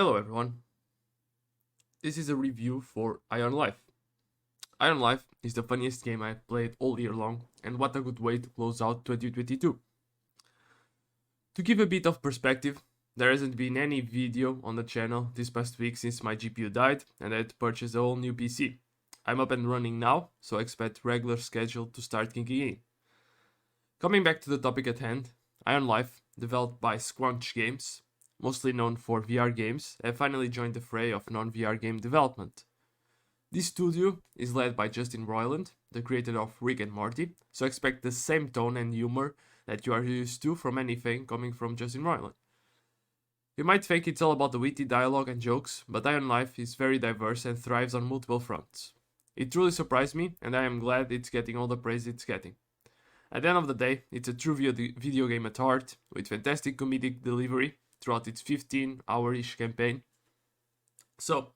Hello everyone, this is a review for highonlife. highonlife is the funniest game I've played all year long, and what a good way to close out 2022. To give a bit of perspective, there hasn't been any video on the channel this past week since my GPU died and I had to purchase a whole new PC. I'm up and running now, so I expect regular schedule to start kicking in. Coming back to the topic at hand, highonlife, developed by squanchgames, mostly known for VR games, have finally joined the fray of non-VR game development. This studio is led by Justin Roiland, the creator of Rick and Morty, so expect the same tone and humor that you are used to from anything coming from Justin Roiland. You might think it's all about the witty dialogue and jokes, but highonlife is very diverse and thrives on multiple fronts. It truly surprised me, and I am glad it's getting all the praise it's getting. At the end of the day, it's a true video game at heart, with fantastic comedic delivery throughout its 15-hour-ish campaign. So,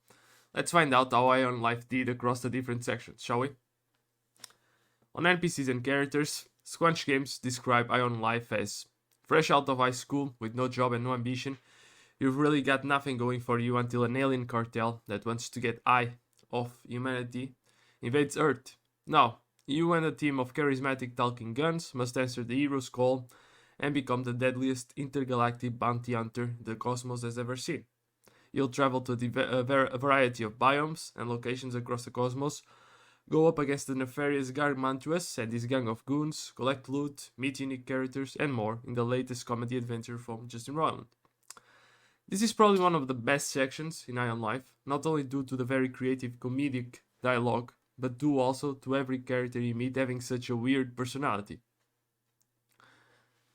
let's find out how highonlife did across the different sections, shall we? On NPCs and characters, squanchgames describe highonlife as fresh out of high school with no job and no ambition. You've really got nothing going for you until an alien cartel that wants to get eye of humanity invades Earth. Now, you and a team of charismatic talking guns must answer the hero's call and become the deadliest intergalactic bounty hunter the cosmos has ever seen. You'll travel to a variety of biomes and locations across the cosmos, go up against the nefarious Gargantuous and his gang of goons, collect loot, meet unique characters, and more in the latest comedy adventure from Justin Roiland. This is probably one of the best sections in highonlife, not only due to the very creative comedic dialogue, but due also to every character you meet having such a weird personality.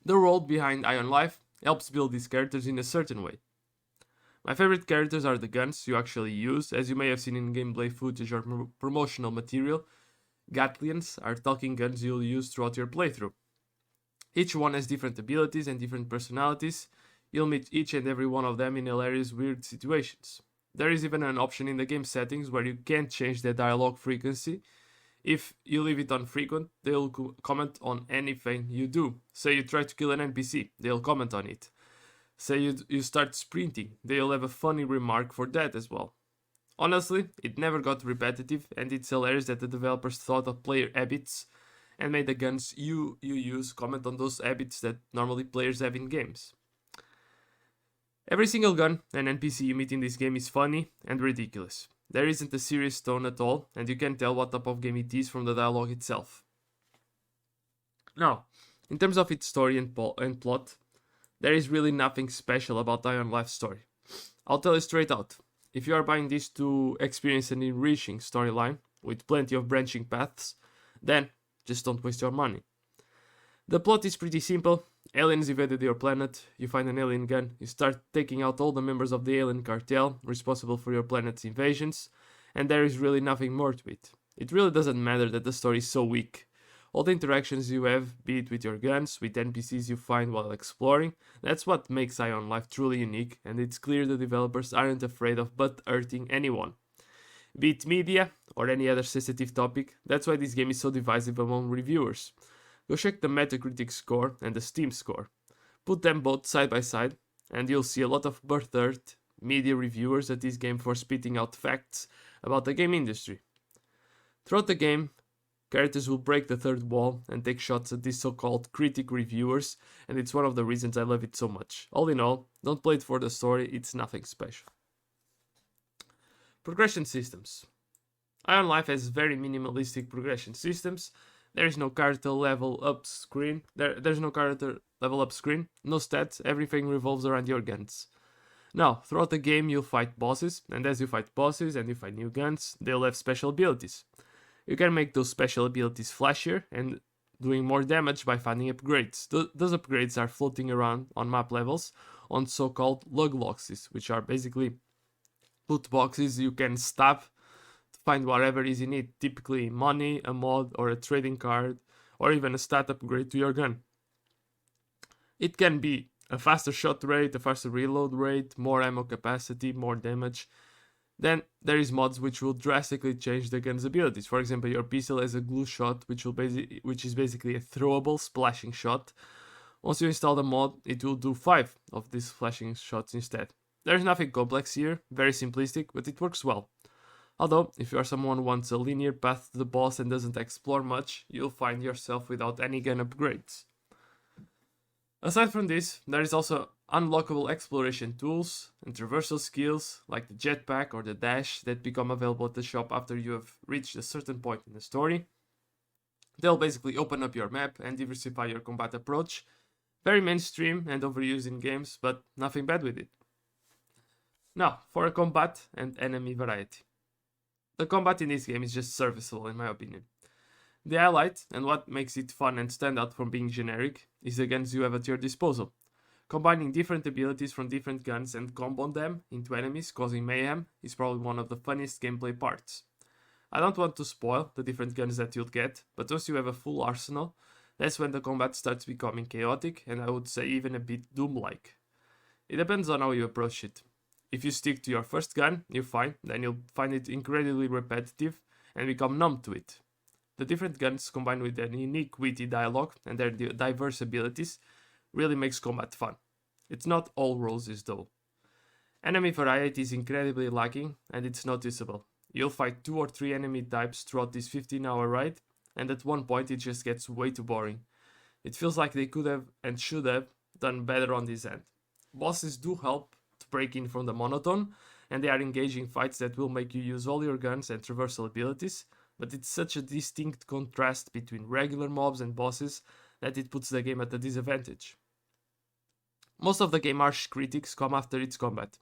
The world behind highonlife helps build these characters in a certain way. My favorite characters are the guns you actually use, as you may have seen in gameplay footage or promotional material. Gatlians are talking guns you'll use throughout your playthrough. Each one has different abilities and different personalities. You'll meet each and every one of them in hilarious weird situations. There is even an option in the game settings where you can change the dialogue frequency. If you leave it on frequent, they'll comment on anything you do. Say you try to kill an NPC, they'll comment on it. Say you start sprinting, they'll have a funny remark for that as well. Honestly, it never got repetitive, and it's hilarious that the developers thought of player habits and made the guns you use comment on those habits that normally players have in games. Every single gun and NPC you meet in this game is funny and ridiculous. There isn't a serious tone at all, and you can tell what type of game it is from the dialogue itself. Now, in terms of its story and plot, there is really nothing special about highonlife's story. I'll tell you straight out, if you are buying this to experience an enriching storyline with plenty of branching paths, then just don't waste your money. The plot is pretty simple. Aliens invaded your planet, you find an alien gun, you start taking out all the members of the alien cartel responsible for your planet's invasions, and there is really nothing more to it. It really doesn't matter that the story is so weak. All the interactions you have, be it with your guns, with NPCs you find while exploring, that's what makes highonlife truly unique, and it's clear the developers aren't afraid of hurting anyone. Be it media or any other sensitive topic, that's why this game is so divisive among reviewers. Go check the Metacritic score and the Steam score. Put them both side by side, and you'll see a lot of butthurt media reviewers at this game for spitting out facts about the game industry. Throughout the game, characters will break the third wall and take shots at these so-called critic reviewers, and it's one of the reasons I love it so much. All in all, don't play it for the story, it's nothing special. Progression systems. highonlife has very minimalistic progression systems. There is no character level up screen. There's no character level up screen, no stats, everything revolves around your guns. Now, throughout the game you'll fight bosses, and as you fight bosses and you find new guns, they'll have special abilities. You can make those special abilities flashier and doing more damage by finding upgrades. Those upgrades are floating around on map levels on so-called lug boxes, which are basically loot boxes you can stab to find whatever is in it, typically money, a mod, or a trading card, or even a stat upgrade to your gun. It can be a faster shot rate, a faster reload rate, more ammo capacity, more damage. Then there is mods which will drastically change the gun's abilities. For example, your pistol has a glue shot, which is basically a throwable splashing shot. Once you install the mod, it will do 5 of these flashing shots instead. There's nothing complex here, very simplistic, but it works well. Although, if you are someone who wants a linear path to the boss and doesn't explore much, you'll find yourself without any gun upgrades. Aside from this, there is also unlockable exploration tools and traversal skills like the jetpack or the dash that become available at the shop after you have reached a certain point in the story. They'll basically open up your map and diversify your combat approach. Very mainstream and overused in games, but nothing bad with it. Now, for a combat and enemy variety. The combat in this game is just serviceable in my opinion. The highlight, and what makes it fun and stand out from being generic, is the guns you have at your disposal. Combining different abilities from different guns and comboing them into enemies causing mayhem is probably one of the funniest gameplay parts. I don't want to spoil the different guns that you'll get, but once you have a full arsenal, that's when the combat starts becoming chaotic and I would say even a bit Doom-like. It depends on how you approach it. If you stick to your first gun, you're fine, then you'll find it incredibly repetitive and become numb to it. The different guns combined with their unique witty dialogue and their diverse abilities really makes combat fun. It's not all roses though. Enemy variety is incredibly lacking and it's noticeable. You'll fight 2 or 3 enemy types throughout this 15-hour ride, and at one point it just gets way too boring. It feels like they could have and should have done better on this end. Bosses do help to break in from the monotone, and they are engaging fights that will make you use all your guns and traversal abilities, but it's such a distinct contrast between regular mobs and bosses that it puts the game at a disadvantage. Most of the game harsh critics come after its combat,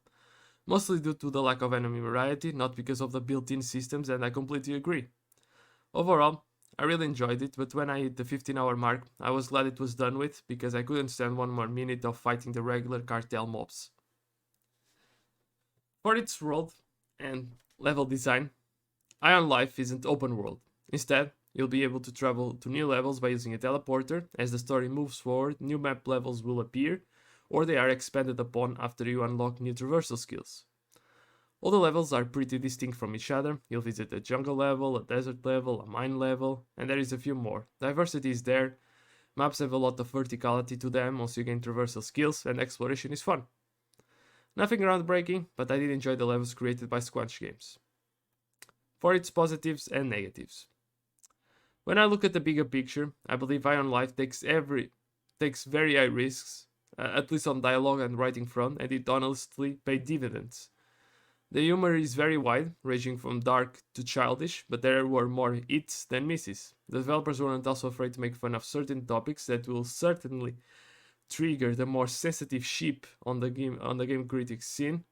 mostly due to the lack of enemy variety, not because of the built-in systems, and I completely agree. Overall, I really enjoyed it, but when I hit the 15-hour mark, I was glad it was done with, because I couldn't stand one more minute of fighting the regular cartel mobs. For its world and level design, highonlife isn't open world. Instead, you'll be able to travel to new levels by using a teleporter. As the story moves forward, new map levels will appear, or they are expanded upon after you unlock new traversal skills. All the levels are pretty distinct from each other. You'll visit a jungle level, a desert level, a mine level, and there is a few more. Diversity is there, maps have a lot of verticality to them once you gain traversal skills, and exploration is fun. Nothing groundbreaking, but I did enjoy the levels created by Squanchgames. For its positives and negatives. When I look at the bigger picture, I believe highonlife takes very high risks, at least on dialogue and writing front, and it honestly paid dividends. The humor is very wide, ranging from dark to childish, but there were more hits than misses. The developers weren't also afraid to make fun of certain topics that will certainly trigger the more sensitive sheep on the game critics scene.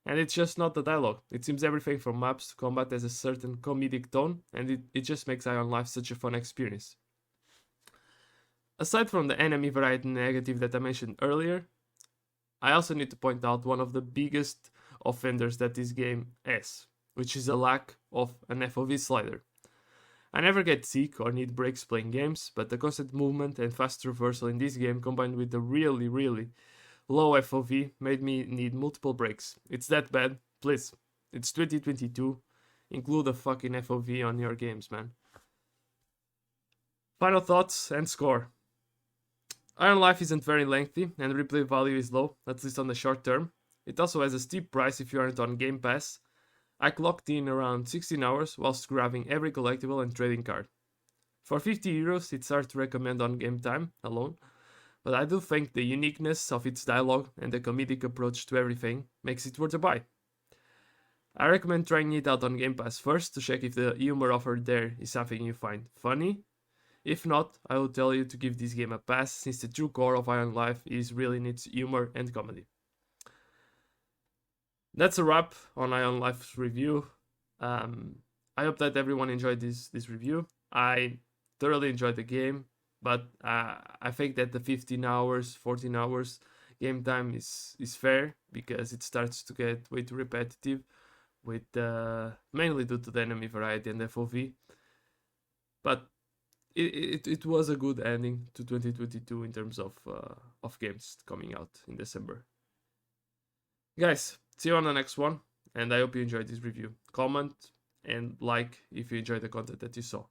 And it's just not the dialogue. It seems everything from maps to combat has a certain comedic tone, and it just makes highonlife such a fun experience. Aside from the enemy variety negative that I mentioned earlier, I also need to point out one of the biggest offenders that this game has, which is a lack of an FOV slider. I never get sick or need breaks playing games, but the constant movement and fast traversal in this game combined with the really low FOV made me need multiple breaks. It's that bad, please. It's 2022, include a fucking FOV on your games, man. Final thoughts and score. highonlife isn't very lengthy and replay value is low, at least on the short term. It also has a steep price if you aren't on Game Pass. I clocked in around 16 hours whilst grabbing every collectible and trading card. For €50, it's hard to recommend on game time alone, but I do think the uniqueness of its dialogue and the comedic approach to everything makes it worth a buy. I recommend trying it out on Game Pass first to check if the humor offered there is something you find funny. If not, I will tell you to give this game a pass since the true core of highonlife is really in its humor and comedy. That's a wrap on highonlife's review. I hope that everyone enjoyed this review. I thoroughly enjoyed the game, but I think that the 15 hours, 14 hours game time is fair because it starts to get way too repetitive, with mainly due to the enemy variety and FOV. But it was a good ending to 2022 in terms of games coming out in December. Guys, see you on the next one, and I hope you enjoyed this review. Comment and like if you enjoyed the content that you saw.